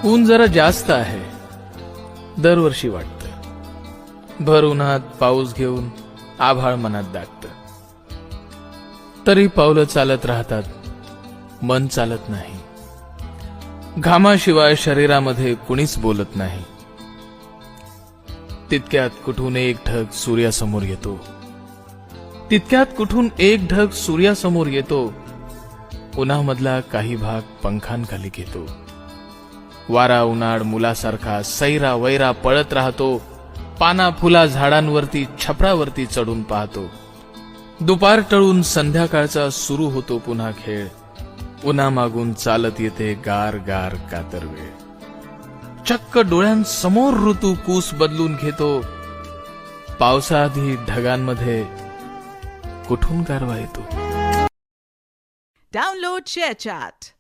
ऊन जरा जास्त आहे, दरवर्षी वाटतं. भर उन्हात पाऊस घेऊन आभाळ मनात दाटतं. तरी पावलं चालत राहतात, मन चालत नाही. घामाशिवाय शरीरामध्ये कुणीच बोलत नाही. तितक्यात कुठून एक ढग सूर्यासमोर येतो. उन्हामधला काही भाग पंखांखाली घेतो. वारा उन्हाळ मुलासारखा सैरा वैरा पळत राहतो. पाना फुला झाडांवरती छपरावरती चढून पाहतो. दुपार टळून संध्याकाळचा सुरू होतो पुन्हा खेळ. उन्हामागून चालत येते गार गार कातर वेळ. चक्क डोळ्यांसमोर ऋतू कूस बदलून घेतो. पावसाआधी ढगांमध्ये कुठून गारवा येतो. Download ShareChat.